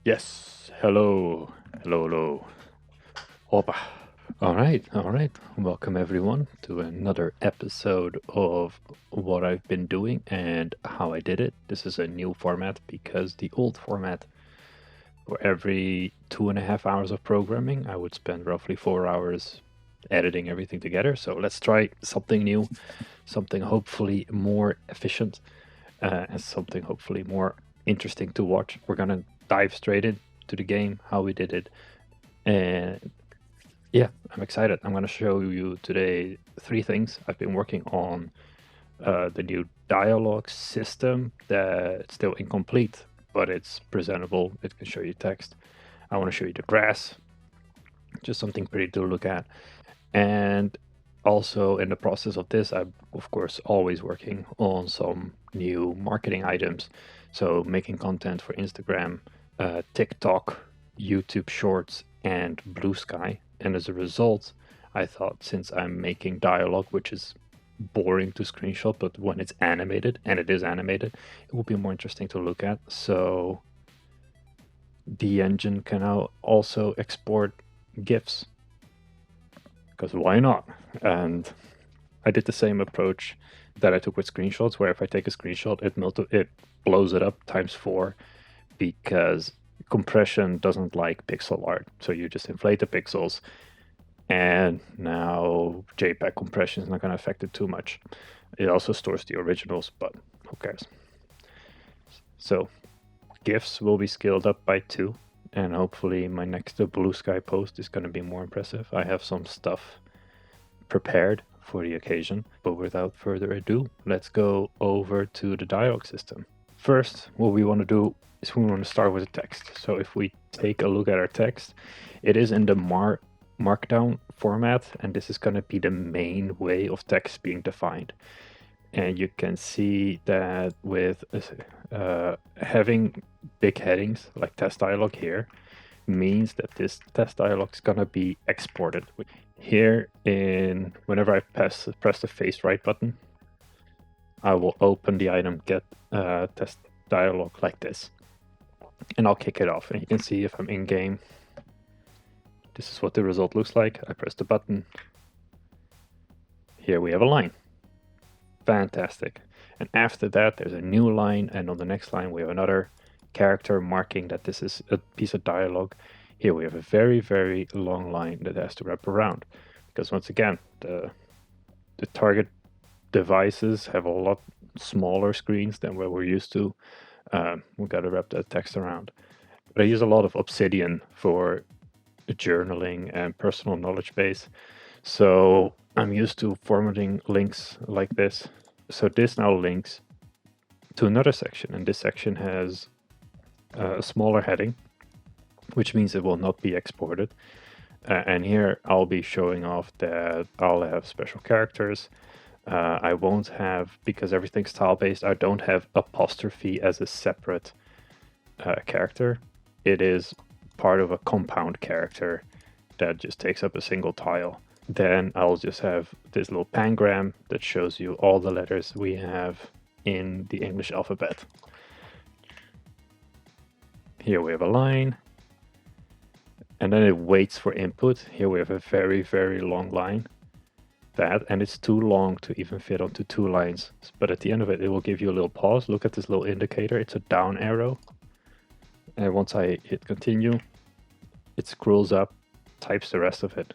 Yes. Hello. Hello. Hello. Opa. All right. All right. Welcome everyone to another episode of what I've been doing and how I did it. This is a new format because the old format, for every 2.5 hours of programming, I would spend roughly 4 hours editing everything together. So let's try something new, something hopefully more efficient, and something hopefully more interesting to watch. We're gonna dive straight into the game, how we did it, and yeah, I'm excited. I'm gonna show you today 3 things I've been working on. The new dialogue system that's still incomplete, but it's presentable. It can show you text. I want to show you the grass, just something pretty to look at. And also in the process of this, I'm of course always working on some new marketing items. So making content for Instagram, TikTok, YouTube Shorts, and Bluesky. And as a result, I thought since I'm making dialogue, which is boring to screenshot, but when it's animated, and it is animated, it will be more interesting to look at. So the engine can now also export GIFs, because why not? And I did the same approach that I took with screenshots, where if I take a screenshot, it blows it up times 4, because compression doesn't like pixel art. So you just inflate the pixels, and now JPEG compression is not going to affect it too much. It also stores the originals, but who cares? So GIFs will be scaled up by 2, and hopefully my next Bluesky post is going to be more impressive. I have some stuff prepared for the occasion, but without further ado, let's go over to the dialogue system. First, what we want to do is we want to start with the text. So if we take a look at our text, it is in the markdown format, and this is going to be the main way of text being defined. And you can see that with having big headings like test dialog here means that this test dialog is going to be exported. Here, whenever I press the face right button, I will open the item get test dialog like this, and I'll kick it off. And you can see if I'm in game, this is what the result looks like. I press the button. Here we have a line. Fantastic. And after that, there's a new line, and on the next line we have another character marking that this is a piece of dialogue. Here we have a very, very long line that has to wrap around, because once again, the target devices have a lot smaller screens than what we're used to. We got to wrap that text around. But I use a lot of Obsidian for journaling and personal knowledge base, so I'm used to formatting links like this. So this now links to another section, and this section has a smaller heading, which means it will not be exported. And here I'll be showing off that I'll have special characters. I won't have, because everything's tile-based, I don't have apostrophe as a separate character. It is part of a compound character that just takes up a single tile. Then I'll just have this little pangram that shows you all the letters we have in the English alphabet. Here we have a line, and then it waits for input. Here we have a very, very long line. And it's too long to even fit onto 2 lines. But at the end of it, it will give you a little pause. Look at this little indicator. It's a down arrow. And once I hit continue, it scrolls up, types the rest of it.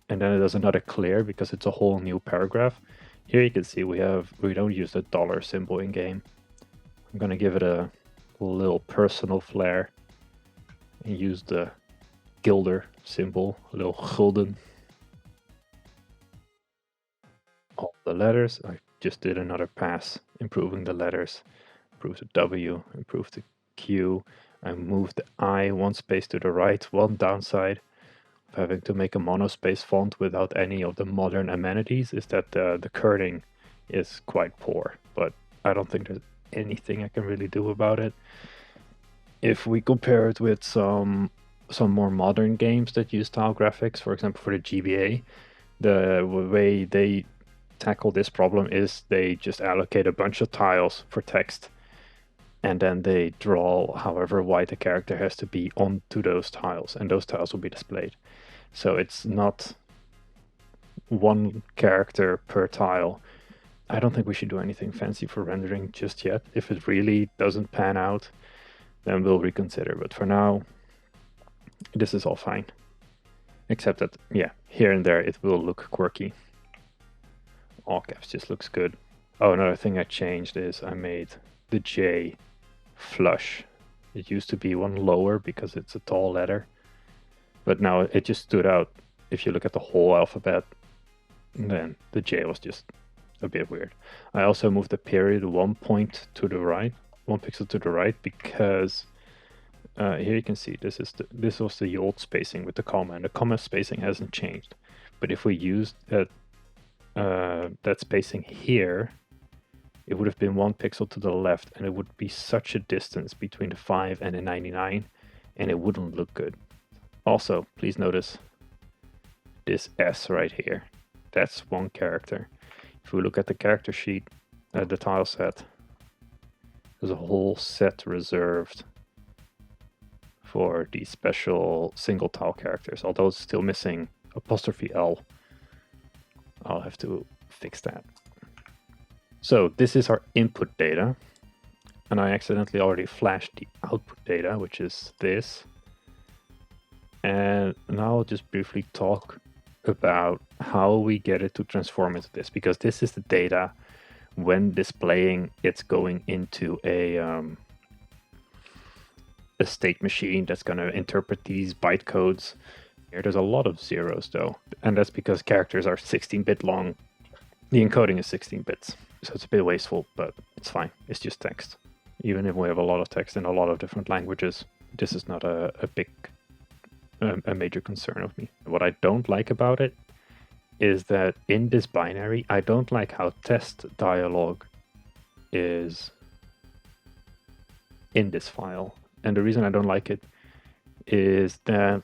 And then it does another clear because it's a whole new paragraph. Here you can see we don't use the dollar symbol in game. I'm gonna give it a little personal flair and use the guilder symbol, a little gulden. All the letters, I just did another pass, improving the letters, improved the W, improved the Q. I moved the I 1 space to the right. One downside of having to make a monospace font without any of the modern amenities is that the kerning is quite poor, but I don't think there's anything I can really do about it. If we compare it with some more modern games that use tile graphics, for example for the GBA, the way they tackle this problem is they just allocate a bunch of tiles for text, and then they draw however wide the character has to be onto those tiles, and those tiles will be displayed. So it's not one character per tile. I don't think we should do anything fancy for rendering just yet. If it really doesn't pan out, then we'll reconsider. But for now, this is all fine. Except that, yeah, here and there it will look quirky. All caps just looks good. Oh, another thing I changed is I made the J flush. It used to be one lower because it's a tall letter, but now it just stood out. If you look at the whole alphabet, then the J was just a bit weird. I also moved the period 1 point to the right, 1 pixel to the right, because here you can see this was the old spacing with the comma, and the comma spacing hasn't changed. But if we used that spacing here, it would have been 1 pixel to the left, and it would be such a distance between the 5 and the 99, and it wouldn't look good. Also, please notice this S right here. That's one character. If we look at the character sheet, the tile set, there's a whole set reserved for these special single tile characters, although it's still missing apostrophe L. I'll have to fix that. So this is our input data, and I accidentally already flashed the output data, which is this. And now I'll just briefly talk about how we get it to transform into this, because this is the data when displaying. It's going into a state machine that's going to interpret these byte codes. Here there's a lot of zeros though, and that's because characters are 16-bit long. The encoding is 16 bits, so it's a bit wasteful, but it's fine. It's just text. Even if we have a lot of text in a lot of different languages, this is not a major concern of me. What I don't like about it is that in this binary, I don't like how test dialog is in this file. And the reason I don't like it is that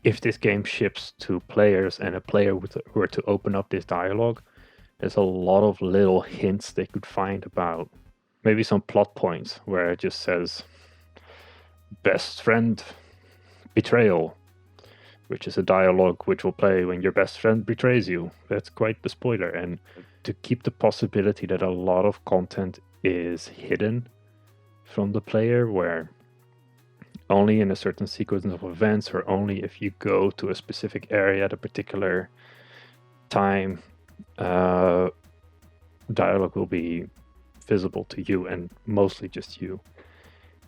if this game ships to players and a player were to open up this dialogue, there's a lot of little hints they could find about maybe some plot points where it just says best friend betrayal, which is a dialogue which will play when your best friend betrays you. That's quite the spoiler. And to keep the possibility that a lot of content is hidden from the player, where only in a certain sequence of events, or only if you go to a specific area at a particular time, dialogue will be visible to you, and mostly just you.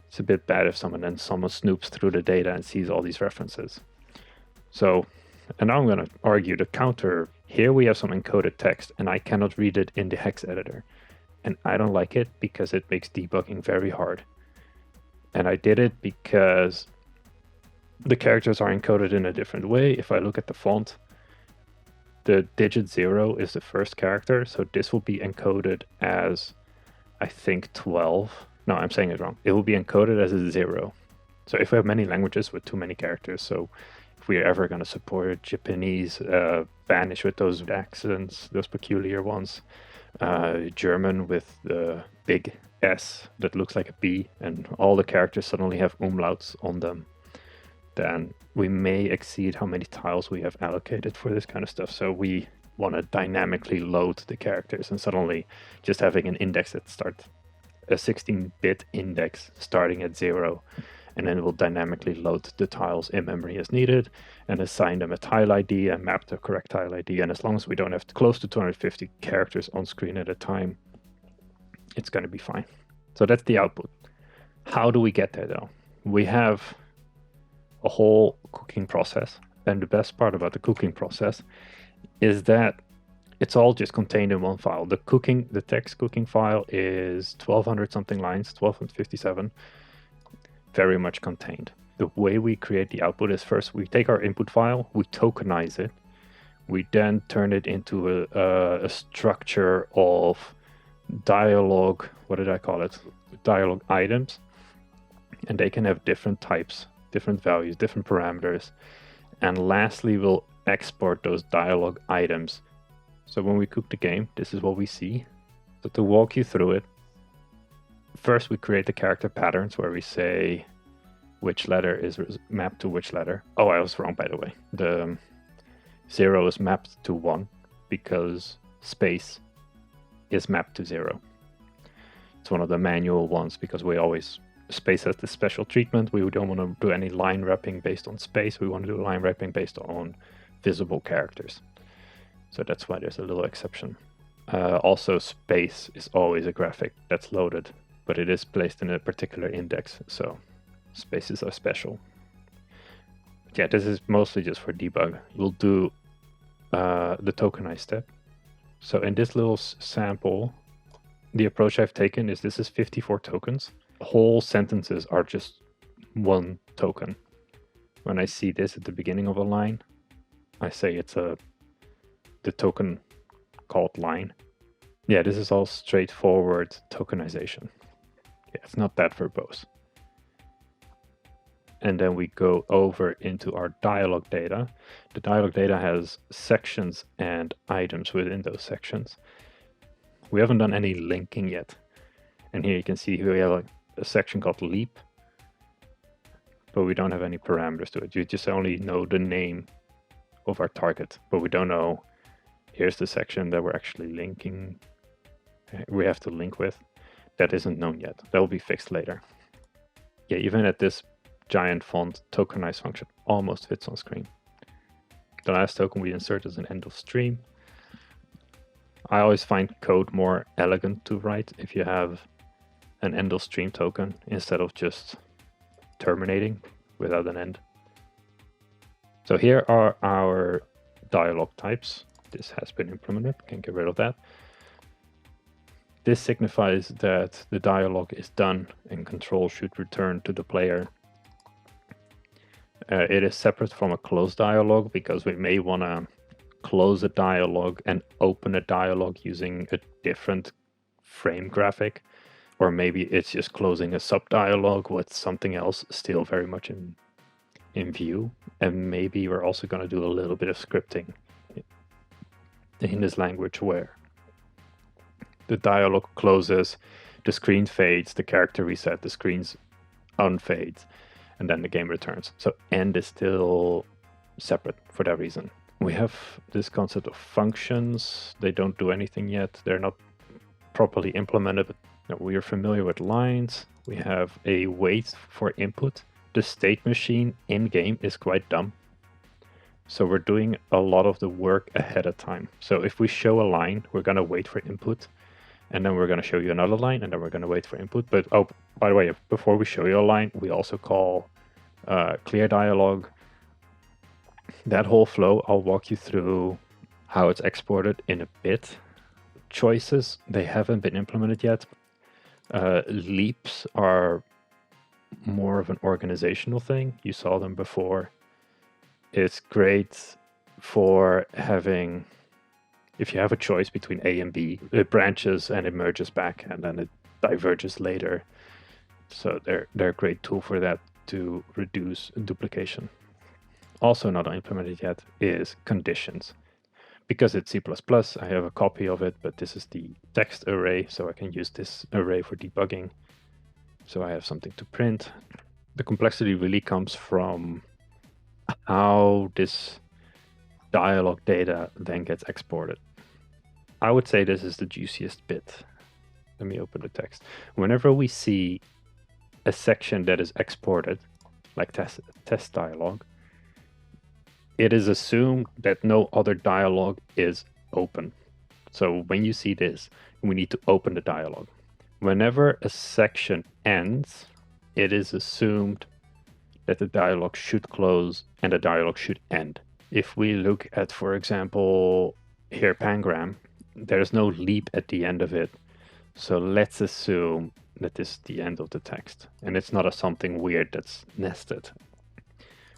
It's a bit bad if someone snoops through the data and sees all these references. So, and now I'm going to argue the counter. Here we have some encoded text, and I cannot read it in the hex editor. And I don't like it because it makes debugging very hard. And I did it because the characters are encoded in a different way. If I look at the font, the digit 0 is the first character, so this will be encoded as, I think, 12. No, I'm saying it wrong. It will be encoded as a 0. So if we have many languages with too many characters, so if we're ever going to support Japanese, Spanish with those accents, those peculiar ones, German with the big S that looks like a B, and all the characters suddenly have umlauts on them, then we may exceed how many tiles we have allocated for this kind of stuff. So we want to dynamically load the characters, and suddenly just having an index that starts a 16-bit index starting at 0, and then we'll dynamically load the tiles in memory as needed and assign them a tile ID and map the correct tile ID. And as long as we don't have close to 250 characters on screen at a time, it's going to be fine. So that's the output. How do we get there though? We have a whole cooking process, and the best part about the cooking process is that it's all just contained in one file. The text cooking file is 1200 something lines, 1257, very much contained. The way we create the output is first we take our input file, we tokenize it, we then turn it into a structure of dialogue, what did I call it? Dialogue items, and they can have different types, different values, different parameters. And lastly, we'll export those dialogue items. So when we cook the game, this is what we see. So to walk you through it, first we create the character patterns where we say which letter is mapped to which letter. Oh, I was wrong, by the way. The 0 is mapped to 1 because space is mapped to 0. It's one of the manual ones because space has this special treatment. We don't want to do any line wrapping based on space. We want to do line wrapping based on visible characters. So that's why there's a little exception. Also, space is always a graphic that's loaded, but it is placed in a particular index, so spaces are special. But yeah, this is mostly just for debug. We'll do the tokenize step. So in this little sample, the approach I've taken is this is 54 tokens. Whole sentences are just one token. When I see this at the beginning of a line, I say it's the token called line. Yeah, this is all straightforward tokenization. Yeah, it's not that verbose. And then we go over into our dialog data. The dialog data has sections and items within those sections. We haven't done any linking yet. And here you can see we have a section called leap, but we don't have any parameters to it. You just only know the name of our target, but we don't know, here's the section that we're actually linking. We have to link with. That isn't known yet. That will be fixed later. Yeah, even at this giant font, tokenize function almost fits on screen. The last token we insert is an end of stream. I always find code more elegant to write if you have an end of stream token instead of just terminating without an end. So here are our dialog types. This has been implemented, can get rid of that. This signifies that the dialog is done and control should return to the player. It is separate from a closed dialog because we may want to close a dialog and open a dialog using a different frame graphic, or maybe it's just closing a sub dialog with something else still very much in view. And maybe we're also going to do a little bit of scripting in this language where the dialog closes, the screen fades, the character reset, the screen's unfades, and then the game returns. So end is still separate for that reason. We have this concept of functions. They don't do anything yet. They're not properly implemented, but we are familiar with lines. We have a wait for input. The state machine in-game is quite dumb. So we're doing a lot of the work ahead of time. So if we show a line, we're going to wait for input, and then we're going to show you another line, and then we're going to wait for input. But oh, by the way, before we show you a line, we also call clear dialog. That whole flow, I'll walk you through how it's exported in a bit. Choices, they haven't been implemented yet. Leaps are more of an organizational thing. You saw them before. It's great for having, if you have a choice between A and B, it branches and it merges back and then it diverges later. So they're a great tool for that to reduce duplication. Also not implemented yet is conditions. Because it's C++, I have a copy of it, but this is the text array, so I can use this array for debugging. So I have something to print. The complexity really comes from how this dialog data then gets exported. I would say this is the juiciest bit. Let me open the text. Whenever we see a section that is exported, like test dialog, it is assumed that no other dialog is open. So when you see this, we need to open the dialog. Whenever a section ends, it is assumed that the dialog should close and the dialog should end. If we look at, for example, here Pangram, there's no leap at the end of it. So let's assume that this is the end of the text. And it's not something weird that's nested.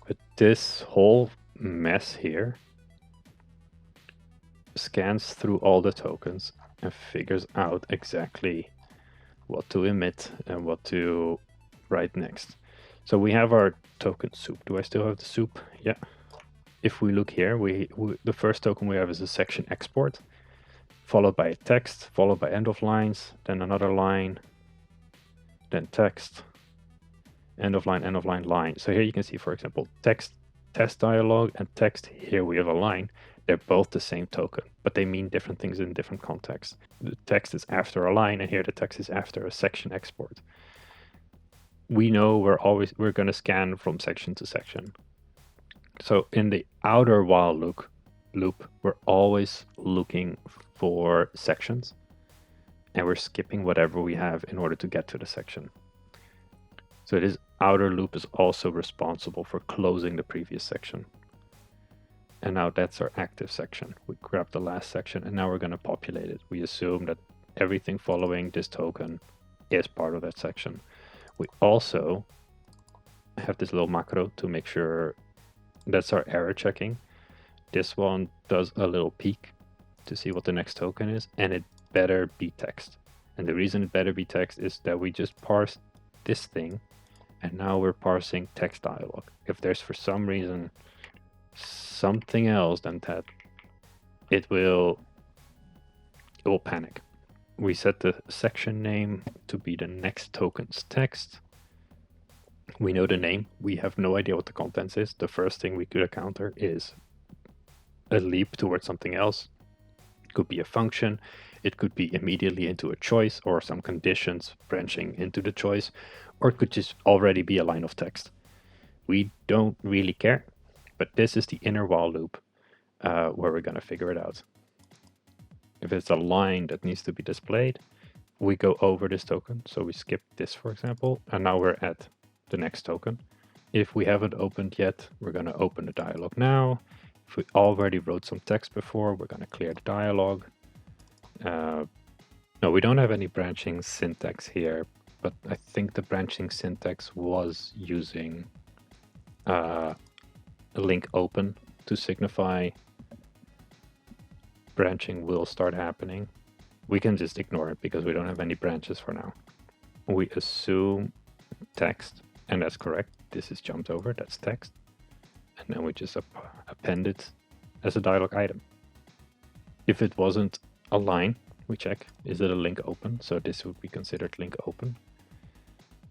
But this whole mess here scans through all the tokens and figures out exactly what to emit and what to write next. So we have our token soup. Do I still have the soup? Yeah. If we look here, the first token we have is a section export, followed by a text, followed by end of lines, then another line, then text, end of line, line. So here you can see, for example, text, test dialog, and text. Here we have a line. They're both the same token, but they mean different things in different contexts. The text is after a line, and here the text is after a section export. We know we're going to scan from section to section. So in the outer while loop, we're always looking for sections, and we're skipping whatever we have in order to get to the section. So this outer loop is also responsible for closing the previous section. And now that's our active section. We grab the last section, and now we're going to populate it. We assume that everything following this token is part of that section. We also have this little macro to make sure that's our error checking. This one does a little peek to see what the next token is, and it better be text. And the reason it better be text is that we just parsed this thing, and now we're parsing text dialog. If there's for some reason something else than that, it will panic. We set the section name to be the next token's text. We know the name. We have no idea what the contents is. The first thing we could encounter is a leap towards something else. It could be a function. It could be immediately into a choice or some conditions branching into the choice, or it could just already be a line of text. We don't really care, but this is the inner while loop where we're going to figure it out. If it's a line that needs to be displayed, we go over this token. So we skip this, for example, and now we're at the next token. If we haven't opened yet, we're going to open the dialog now. If we already wrote some text before, we're going to clear the dialog. No, we don't have any branching syntax here, but I think the branching syntax was using a link open to signify branching will start happening. We can just ignore it because we don't have any branches for now. We assume text, and that's correct. This is jumped over, that's text. And then we just append it as a dialog item. If it wasn't a line, we check, is it a link open? So this would be considered link open.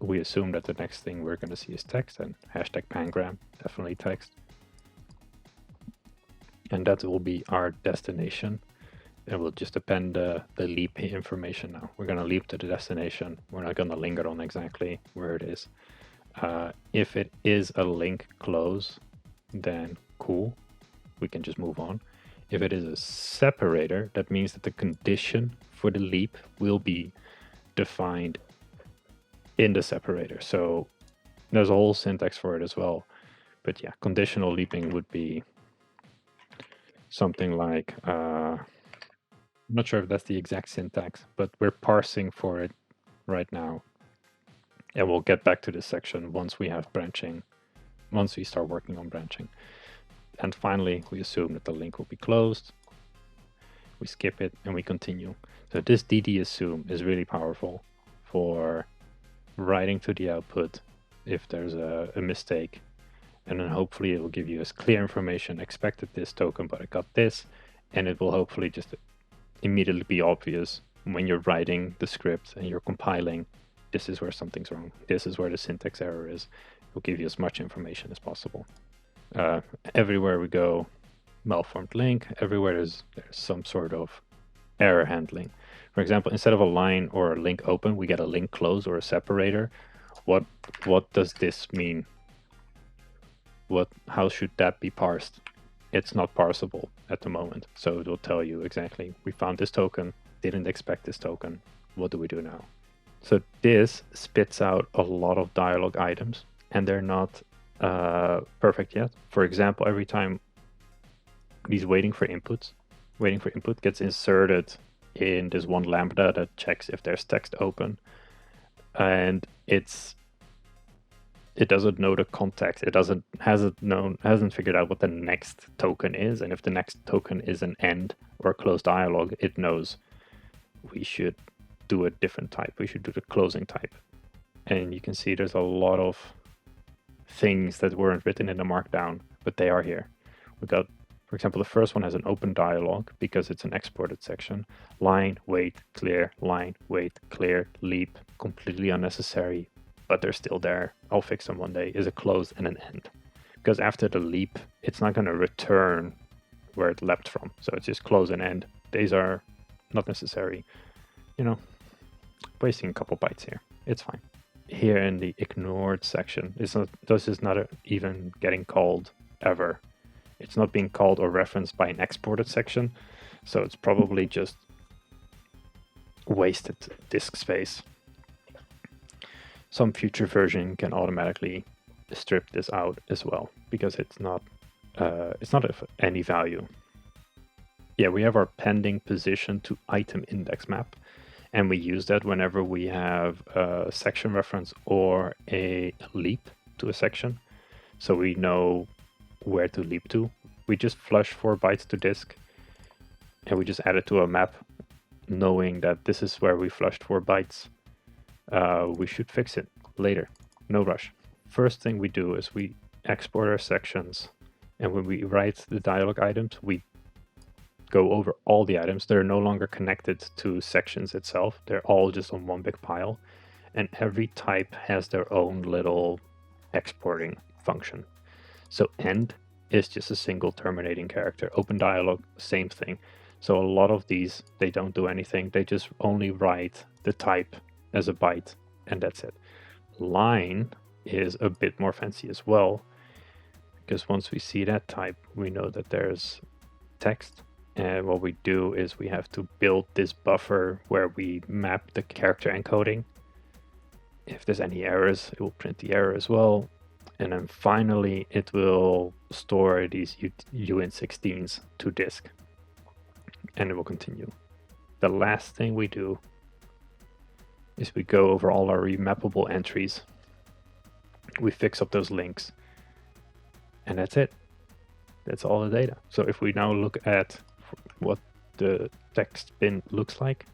We assume that the next thing we're going to see is text, and hashtag pangram, definitely text. And that will be our destination. And we'll just append the leap information now. We're going to leap to the destination. We're not going to linger on exactly where it is. If it is a link close, then cool, we can just move on. If it is a separator, that means that the condition for the leap will be defined in the separator. So there's a whole syntax for it as well. But yeah, conditional leaping would be something like, I'm not sure if that's the exact syntax, but we're parsing for it right now. And we'll get back to this section once we have branching, once we start working on branching. And finally, we assume that the link will be closed. We skip it and we continue. So this DD assume is really powerful for writing to the output if there's a mistake. And then hopefully it will give you as clear information, expected this token, but I got this. And it will hopefully just immediately be obvious when you're writing the script and you're compiling, this is where something's wrong. This is where the syntax error is. It will give you as much information as possible. Everywhere we go, malformed link, everywhere there's some sort of error handling. For example, instead of a line or a link open, we get a link close or a separator. What does this mean? How should that be parsed? It's not parsable at the moment. So it will tell you exactly, we found this token, didn't expect this token. What do we do now? So this spits out a lot of dialog items, and they're not perfect yet. For example, every time these waiting for input gets inserted in this one lambda that checks if there's text open, and it doesn't know the context. It hasn't figured out what the next token is, and if the next token is an end or a closed dialog, it knows we should do a different type. We should do the closing type. And you can see there's a lot of things that weren't written in the markdown, but they are here. We got For example, the first one has an open dialog because it's an exported section. Line, wait, clear, line, wait, clear, leap, completely unnecessary, but they're still there. I'll fix them one day, is a close and an end. Because after the leap, it's not going to return where it leapt from. So it's just close and end. These are not necessary. You know, wasting a couple bytes here. It's fine. Here in the ignored section, this is not even getting called ever. It's not being called or referenced by an exported section, so it's probably just wasted disk space. Some future version can automatically strip this out as well, because it's not of any value. Yeah, we have our pending position to item index map, and we use that whenever we have a section reference or a leap to a section, so we know where to leap to. We just flush 4 bytes to disk, and we just add it to a map, knowing that this is where we flushed 4 bytes. We should fix it later, no rush. First thing we do is we export our sections, and when we write the dialog items, we go over all the items. They're no longer connected to sections itself. They're all just on one big pile, and every type has their own little exporting function. So end is just a single terminating character. Open dialog, same thing. So a lot of these, they don't do anything. They just only write the type as a byte, and that's it. Line is a bit more fancy as well, because once we see that type, we know that there's text. And what we do is we have to build this buffer where we map the character encoding. If there's any errors, it will print the error as well. And then finally, it will store these uint16s to disk. And it will continue. The last thing we do is we go over all our remappable entries. We fix up those links. And that's it. That's all the data. So if we now look at what the text bin looks like,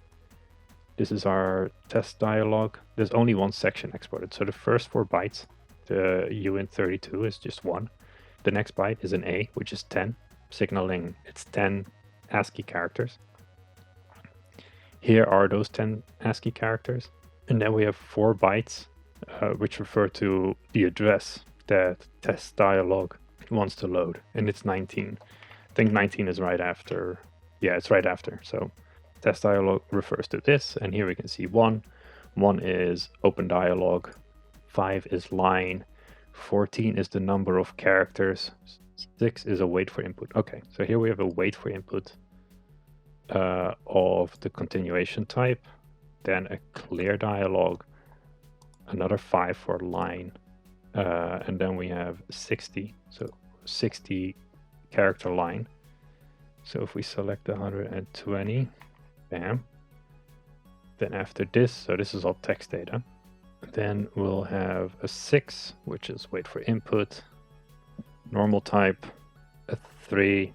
this is our test dialog. There's only one section exported. So the first 4 bytes, the uint32 is just 1. The next byte is an A, which is 10, signaling it's 10 ASCII characters. Here are those 10 ASCII characters. And then we have 4 bytes, which refer to the address that test dialog wants to load. And it's 19. I think 19 is right after. Yeah, it's right after. So test dialog refers to this. And here we can see 1. 1 is open dialog. 5 is line. 14 is the number of characters. 6 is a wait for input. Okay, so here we have a wait for input of the continuation type. Then a clear dialog. Another 5 for line. And then we have 60. So 60 character line. So if we select the 120, bam. Then after this, so this is all text data. Then we'll have a 6, which is wait for input, normal type, a 3,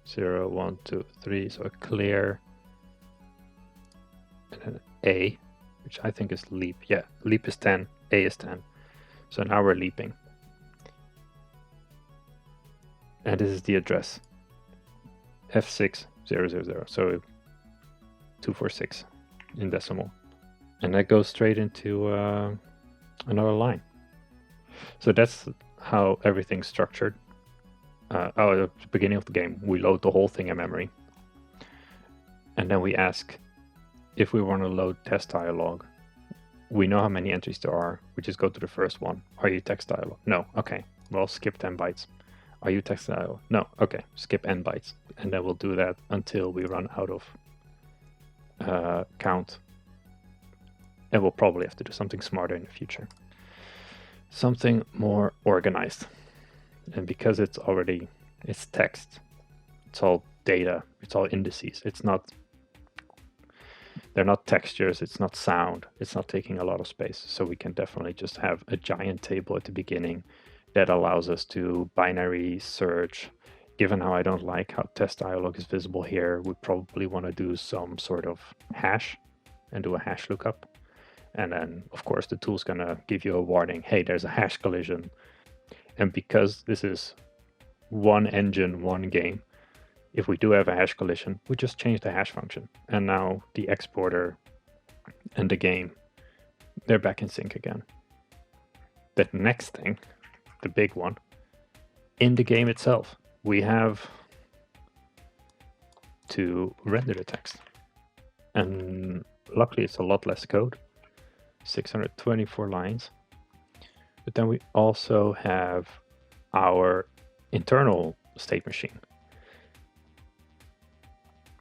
0, 1, 2, 3, so a clear, and an A, which I think is leap. Yeah, leap is 10, A is 10. So now we're leaping. And this is the address, F6000, so 246 in decimal. And that goes straight into another line. So that's how everything's structured. At the beginning of the game, we load the whole thing in memory. And then we ask if we want to load test dialog. We know how many entries there are. We just go to the first one. Are you text dialog? No. Okay. Well, skip 10 bytes. Are you text dialog? No. Okay. Skip n bytes. And then we'll do that until we run out of count. And we'll probably have to do something smarter in the future. Something more organized. And because it's text, it's all data, it's all indices. They're not textures, it's not sound, it's not taking a lot of space. So we can definitely just have a giant table at the beginning that allows us to binary search. Given how I don't like how test dialog is visible here, we probably want to do some sort of hash and do a hash lookup. And then, of course, the tool's going to give you a warning. Hey, there's a hash collision. And because this is one engine, one game. If we do have a hash collision, we just change the hash function. And now the exporter and the game, they're back in sync again. The next thing, the big one, in the game itself, we have to render the text. And luckily it's a lot less code, 624 lines. But then we also have our internal state machine.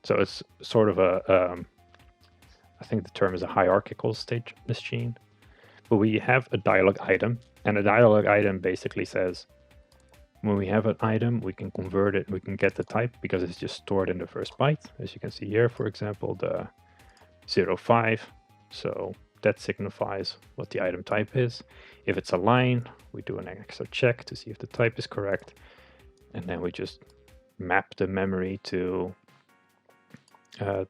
So it's sort of a, I think the term is a hierarchical state machine. But we have a dialog item, and a dialog item basically says, when we have an item, we can convert it, we can get the type because it's just stored in the first byte. As you can see here, for example, the 05. So that signifies what the item type is. If it's a line, we do an extra check to see if the type is correct. And then we just map the memory to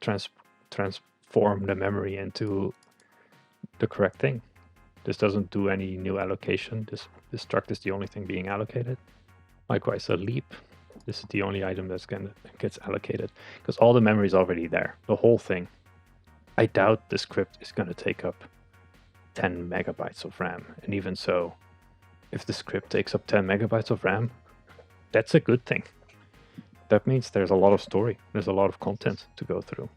transform the memory into the correct thing. This doesn't do any new allocation. This struct is the only thing being allocated. Likewise, a leap. This is the only item that gets allocated because all the memory is already there, the whole thing. I doubt the script is going to take up 10 megabytes of RAM. And even so, if the script takes up 10 megabytes of RAM, that's a good thing. That means there's a lot of story. There's a lot of content to go through.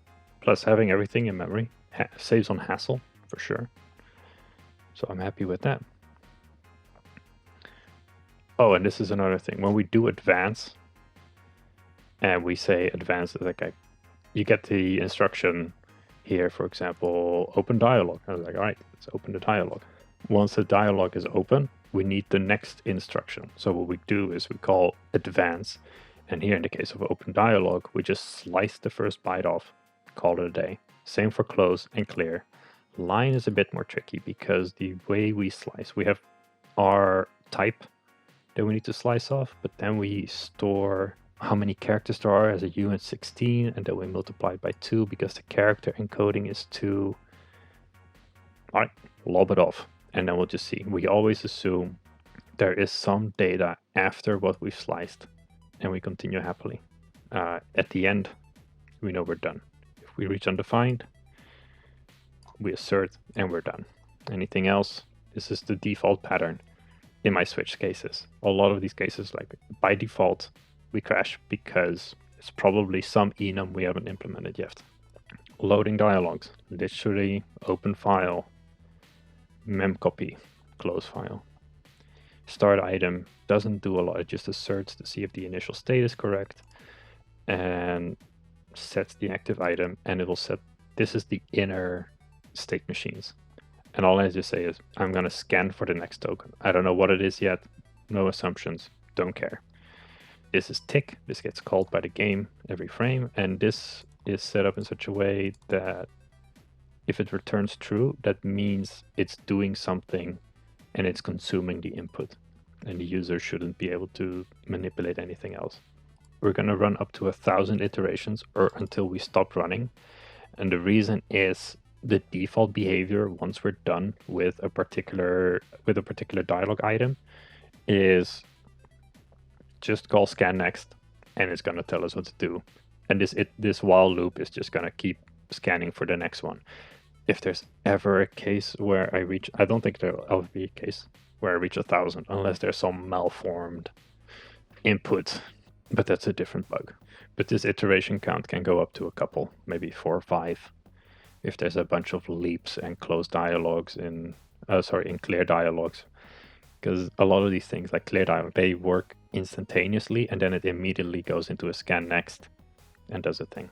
Plus, having everything in memory saves on hassle, for sure. So I'm happy with that. Oh, and this is another thing. When we do advance, and we say advance, like you get the instruction here, for example, open dialog. I was like, all right, let's open the dialog. Once the dialog is open, we need the next instruction. So what we do is we call advance. And here in the case of open dialog, we just slice the first byte off, call it a day. Same for close and clear. Line is a bit more tricky because the way we slice, we have our type that we need to slice off, but then we store how many characters there are as a unit 16, and then we multiply it by 2 because the character encoding is 2. All right, lob it off, and then we'll just see. We always assume there is some data after what we've sliced, and we continue happily. At the end, we know we're done. If we reach undefined, we assert, and we're done. Anything else, this is the default pattern. In my switch cases, a lot of these cases, like by default, we crash because it's probably some enum we haven't implemented yet. Loading dialogs, literally open file, memcopy, close file. Start item doesn't do a lot, it just asserts to see if the initial state is correct and sets the active item, and it'll set, this is the inner state machines. And all I just say is, I'm going to scan for the next token. I don't know what it is yet. No assumptions. Don't care. This is tick. This gets called by the game every frame. And this is set up in such a way that if it returns true, that means it's doing something and it's consuming the input. And the user shouldn't be able to manipulate anything else. We're going to run up to 1,000 iterations or until we stop running. And the reason is the default behavior once we're done with a particular dialog item is just call scan next, and it's going to tell us what to do. And this while loop is just going to keep scanning for the next one. If there's ever a case where I don't think there'll ever be a case where I reach 1,000 unless there's some malformed input, but that's a different bug. But this iteration count can go up to a couple, maybe 4 or 5. If there's a bunch of leaps and closed dialogues in clear dialogues, because a lot of these things like clear dialog, they work instantaneously and then it immediately goes into a scan next and does a thing.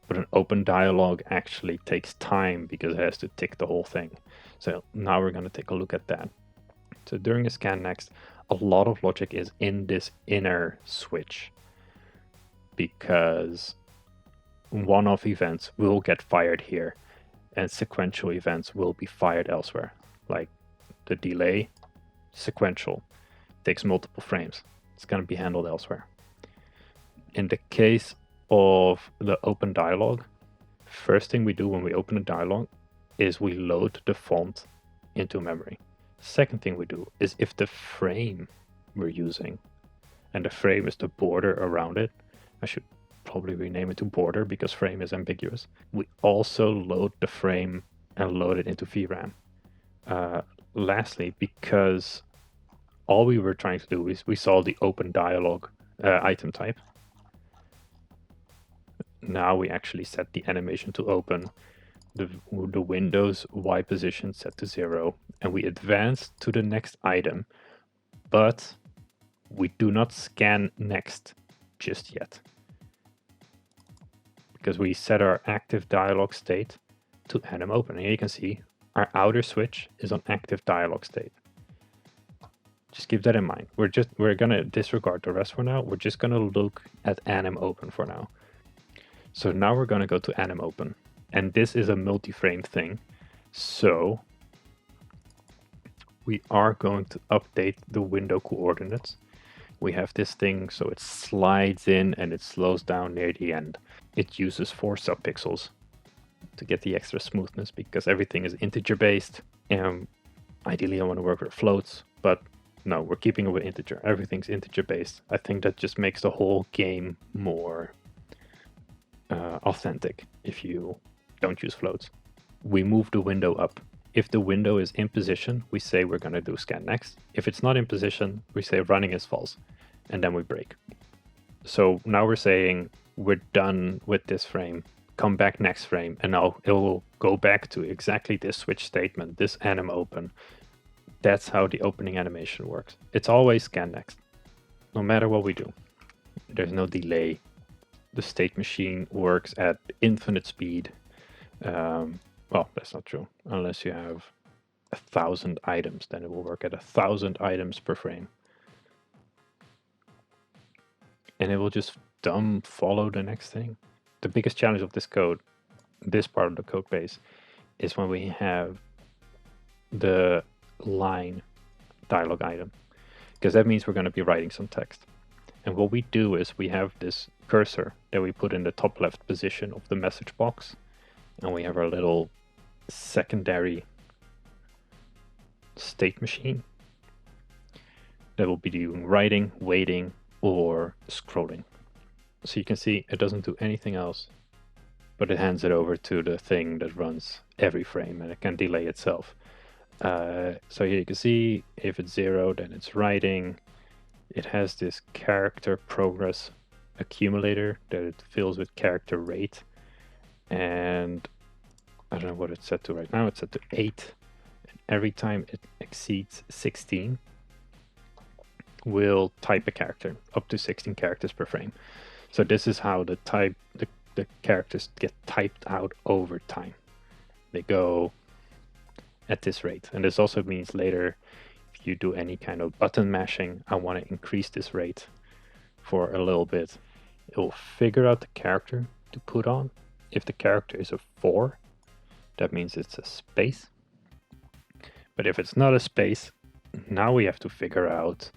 But an open dialog actually takes time because it has to tick the whole thing. So now we're going to take a look at that. So during a scan next, a lot of logic is in this inner switch because one-off events will get fired here and sequential events will be fired elsewhere. Like the delay, sequential, takes multiple frames. It's going to be handled elsewhere. In the case of the open dialog, first thing we do when we open a dialog is we load the font into memory. Second thing we do is if the frame we're using and the frame is the border around it. I should probably rename it to border because frame is ambiguous. We also load the frame and load it into VRAM. Lastly, because all we were trying to do is we saw the open dialog item type. Now we actually set the animation to open, the Windows Y position set to 0, and we advance to the next item, but we do not scan next just yet, because we set our active dialog state to anim open. And here you can see our outer switch is on active dialog state. Just keep that in mind. We're gonna disregard the rest for now. We're just gonna look at anim open for now. So now we're gonna go to anim open, and this is a multi-frame thing. So we are going to update the window coordinates. We have this thing so it slides in and it slows down near the end. It uses 4 subpixels to get the extra smoothness because everything is integer based, and ideally I want to work with floats, but no, we're keeping it with integer. Everything's integer based. I think that just makes the whole game more authentic if you don't use floats. We move the window up. If the window is in position, we say we're going to do scan next. If it's not in position, we say running is false, and then we break. So now we're saying we're done with this frame. Come back next frame, and now it will go back to exactly this switch statement, this anim open. That's how the opening animation works. It's always scan next, no matter what we do. There's no delay. The state machine works at infinite speed. Well, that's not true. Unless you have 1,000 items, then it will work at 1,000 items per frame. And it will just dumb follow the next thing. The biggest challenge of this code, this part of the code base, is when we have the line dialog item, because that means we're going to be writing some text. And what we do is we have this cursor that we put in the top left position of the message box, and we have our little secondary state machine that will be doing writing, waiting, or scrolling. So you can see it doesn't do anything else, but it hands it over to the thing that runs every frame, and it can delay itself. So here you can see if it's 0, then it's writing. It has this character progress accumulator that it fills with character rate, and I don't know what it's set to right now. It's set to 8, and every time it exceeds 16, we'll type a character, up to 16 characters per frame. So this is how the characters get typed out over time. They go at this rate, and this also means later if you do any kind of button mashing, I want to increase this rate for a little bit. It will figure out the character to put on. If the character is a 4, that means it's a space. But if it's not a space, now we have to figure out,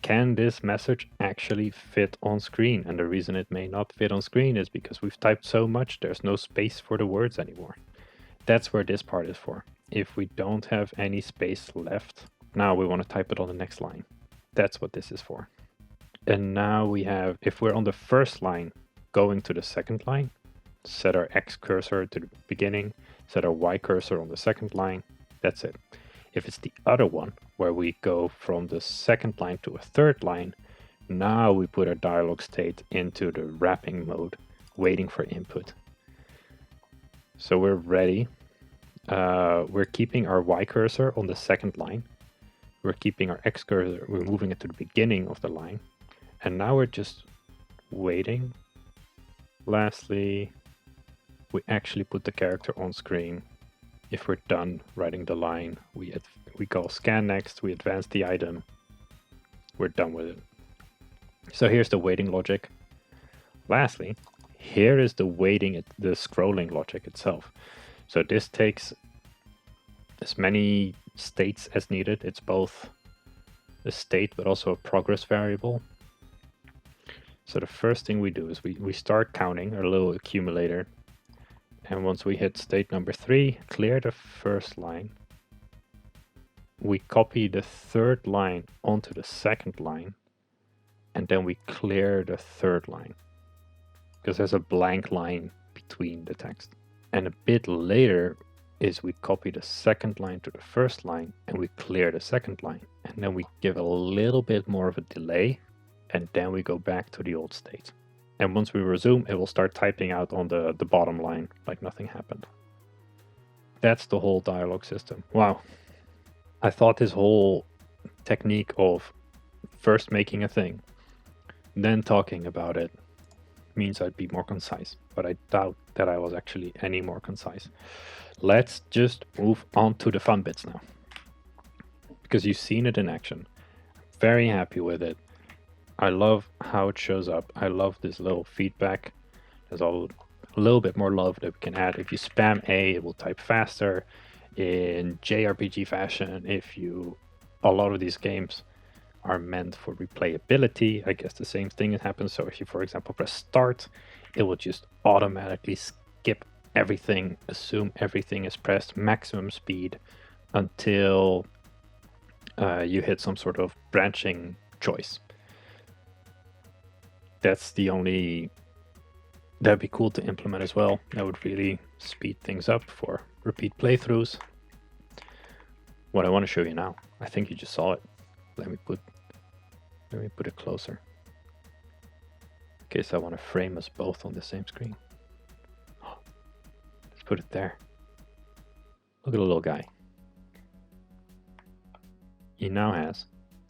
can this message actually fit on screen? And the reason it may not fit on screen is because we've typed so much, there's no space for the words anymore. That's where this part is for. If we don't have any space left, now we want to type it on the next line. That's what this is for. And now we have, if we're on the first line going to the second line, set our X cursor to the beginning, set our Y cursor on the second line, that's it. If it's the other one, where we go from the second line to a third line, now we put our dialog state into the wrapping mode, waiting for input. So we're ready. We're keeping our Y cursor on the second line. We're keeping our X cursor, we're moving it to the beginning of the line. And now we're just waiting. Lastly, we actually put the character on screen. If we're done writing the line, we call scan next, we advance the item, we're done with it. So here's the waiting logic. Lastly, here is the scrolling logic itself. So this takes as many states as needed. It's both a state but also a progress variable. So the first thing we do is we start counting our little accumulator. And once we hit state number 3, clear the first line. We copy the third line onto the second line. and then we clear the third line because there's a blank line between the text. And a bit later is we copy the second line to the first line and we clear the second line. And then we give a little bit more of a delay, and then we go back to the old state. And once we resume, it will start typing out on the bottom line like nothing happened. That's the whole dialogue system. Wow. I thought this whole technique of first making a thing, then talking about it, means I'd be more concise, but I doubt that I was actually any more concise. Let's just move on to the fun bits now, because you've seen it in action. Very happy with it. I love how it shows up. I love this little feedback. There's a little bit more love that we can add. If you spam A, it will type faster. In JRPG fashion, a lot of these games are meant for replayability. I guess the same thing happens. So if you, for example, press start, it will just automatically skip everything, assume everything is pressed maximum speed until you hit some sort of branching choice. That'd be cool to implement as well. That would really speed things up for repeat playthroughs. What I want to show you now, I think you just saw it. Let me put it closer, in case I want to frame us both on the same screen. Let's put it there. Look at the little guy. He now has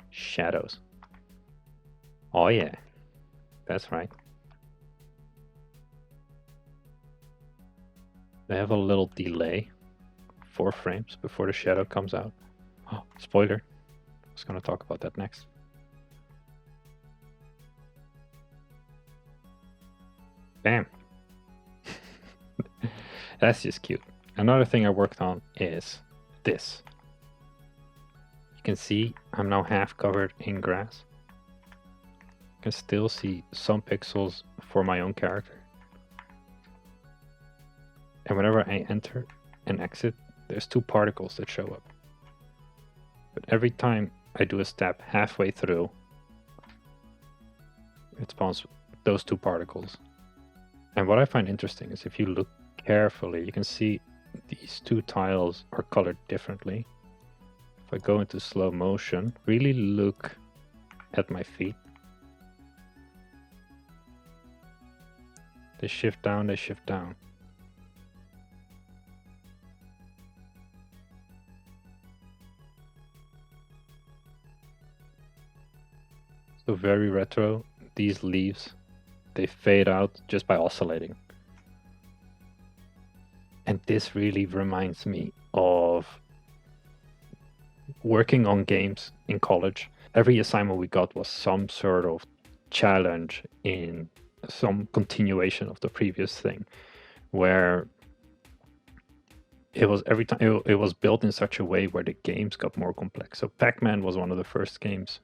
shadows. Oh yeah, that's right. They have a little delay, 4 frames before the shadow comes out. Oh, spoiler. I was going to talk about that next. Bam. That's just cute. Another thing I worked on is this. You can see I'm now half covered in grass. You can still see some pixels for my own character. And whenever I enter and exit, there's 2 particles that show up. But every time I do a step halfway through, it spawns those 2 particles. And what I find interesting is if you look carefully, you can see these 2 tiles are colored differently. If I go into slow motion, really look at my feet. They shift down, they shift down. So very retro. These leaves, they fade out just by oscillating. And this really reminds me of working on games in college. Every assignment we got was some sort of challenge in some continuation of the previous thing, where it was every time it was built in such a way where the games got more complex. So Pac-Man was one of the first games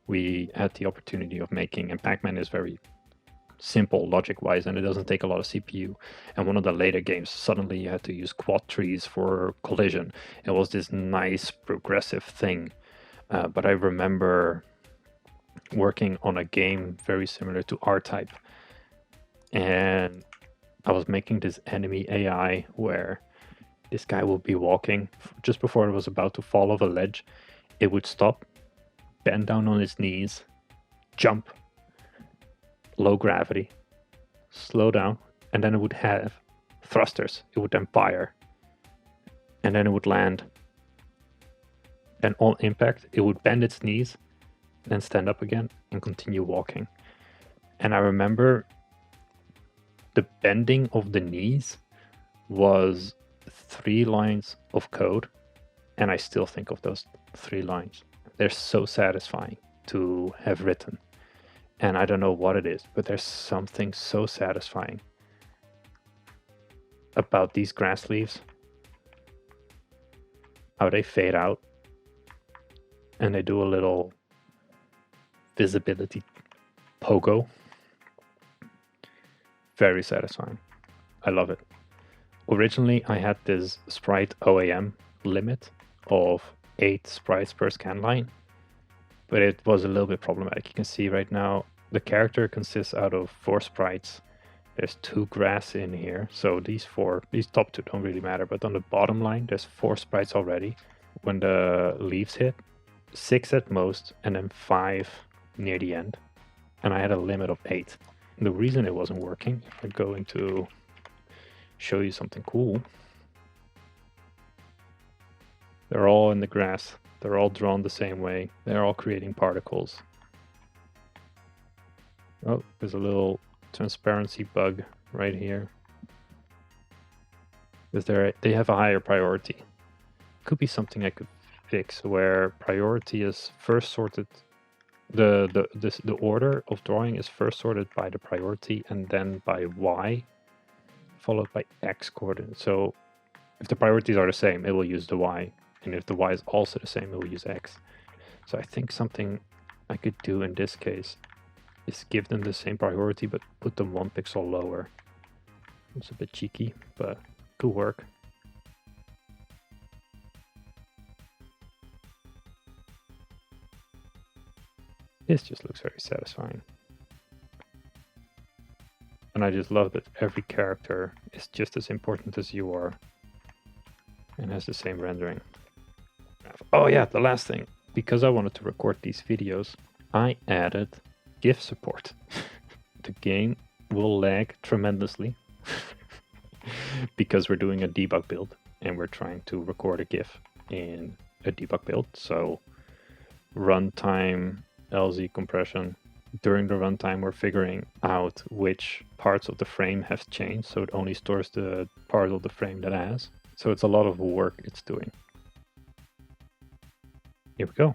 we had the opportunity of making, and Pac-Man is very simple logic-wise, and it doesn't take a lot of CPU. And one of the later games, suddenly you had to use quad trees for collision. It was this nice progressive thing. But I remember working on a game very similar to R-Type, and I was making this enemy AI where this guy would be walking just before it was about to fall off a ledge. It would stop, bend down on its knees, jump, low gravity, slow down, and then it would have thrusters. It would then fire, and then it would land. And on impact, it would bend its knees, then stand up again and continue walking. And I remember the bending of the knees was 3 lines of code, and I still think of those 3 lines. They're so satisfying to have written. And I don't know what it is, but there's something so satisfying about these grass leaves. How they fade out. And they do a little visibility pogo. Very satisfying. I love it. Originally, I had this sprite OAM limit of 8 sprites per scan line. but it was a little bit problematic. You can see right now the character consists out of 4 sprites. There's 2 grass in here, so these top 2 don't really matter, but on the bottom line there's 4 sprites already. When the leaves hit, 6 at most, and then 5 near the end, and I had a limit of 8. The reason it wasn't working, I'm going to show you something cool. They're all in the grass. They're all drawn the same way. They're all creating particles. Oh, there's a little transparency bug right here. Because they have a higher priority. Could be something I could fix where priority is first sorted. The order of drawing is first sorted by the priority and then by Y, followed by X coordinate. So if the priorities are the same, it will use the Y. And if the Y is also the same, it will use X. So I think something I could do in this case is give them the same priority, but put them 1 pixel lower. It's a bit cheeky, but could work. This just looks very satisfying. And I just love that every character is just as important as you are and has the same rendering. Oh yeah, the last thing. Because I wanted to record these videos, I added GIF support. The game will lag tremendously because we're doing a debug build and we're trying to record a GIF in a debug build. So runtime, LZ compression. During the runtime, we're figuring out which parts of the frame have changed, so it only stores the part of the frame that has. So it's a lot of work it's doing. Here we go.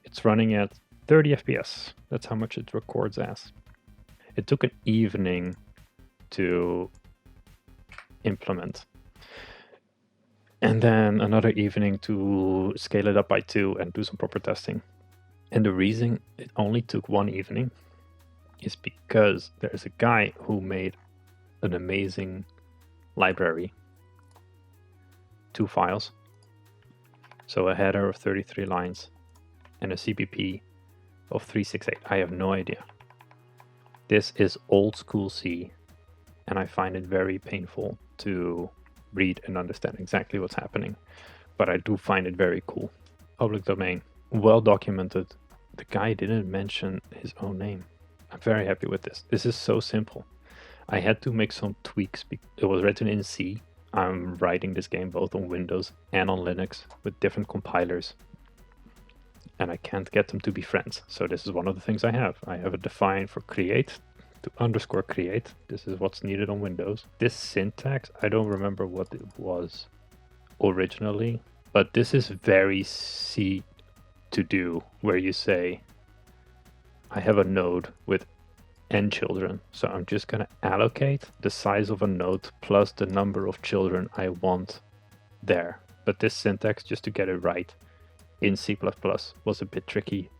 It's running at 30 FPS. That's how much it records as. It took an evening to implement. And then another evening to scale it up by 2 and do some proper testing. And the reason it only took 1 evening is because there's a guy who made an amazing library. 2 files. So a header of 33 lines and a CBP of 368. I have no idea. This is old school C, and I find it very painful to read and understand exactly what's happening. But I do find it very cool. Public domain. Well documented. The guy didn't mention his own name. I'm very happy with this. This is so simple. I had to make some tweaks. It was written in C. I'm writing this game both on Windows and on Linux with different compilers. And I can't get them to be friends. So this is one of the things I have. I have a define for create to underscore create. This is what's needed on Windows. This syntax, I don't remember what it was originally, but this is very C to do, where you say, I have a node with n children, so I'm just going to allocate the size of a node plus the number of children I want there. But this syntax, just to get it right in C++, was a bit tricky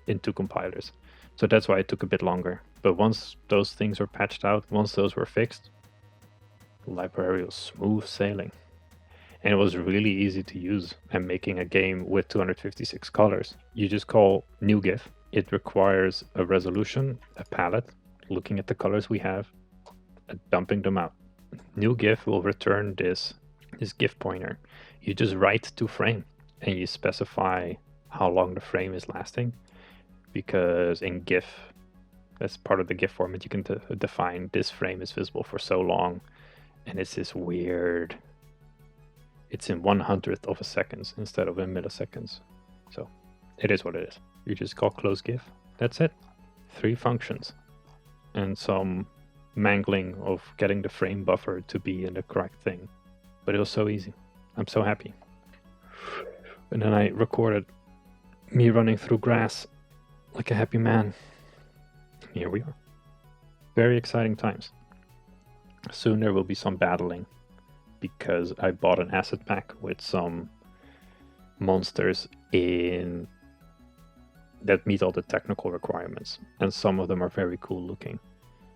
in 2 compilers. So that's why it took a bit longer. But once those things were patched out, once those were fixed, the library was smooth sailing. And it was really easy to use. And making a game with 256 colors, you just call new GIF. It requires a resolution, a palette, looking at the colors we have, and dumping them out. New GIF will return this GIF pointer. You just write to frame and you specify how long the frame is lasting. Because in GIF, that's part of the GIF format, you can define this frame is visible for so long. And it's this weird, it's in 1/100th of a second instead of in milliseconds. So it is what it is. You just call close GIF. That's it. 3 functions. And some mangling of getting the frame buffer to be in the correct thing. But it was so easy. I'm so happy. And then I recorded me running through grass like a happy man. Here we are. Very exciting times. Soon there will be some battling, because I bought an asset pack with some monsters in that meet all the technical requirements, and some of them are very cool looking.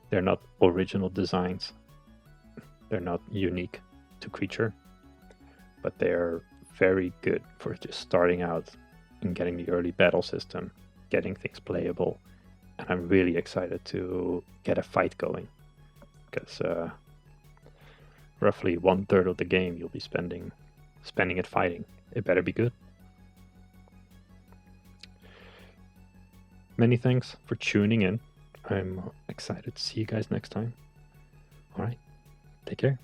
They're not original designs, they're not unique to creature, but they're very good for just starting out in getting the early battle system, getting things playable, and I'm really excited to get a fight going, because roughly 1/3 of the game you'll be spending it fighting. It better be good. Many thanks for tuning in. I'm excited to see you guys next time. All right, take care.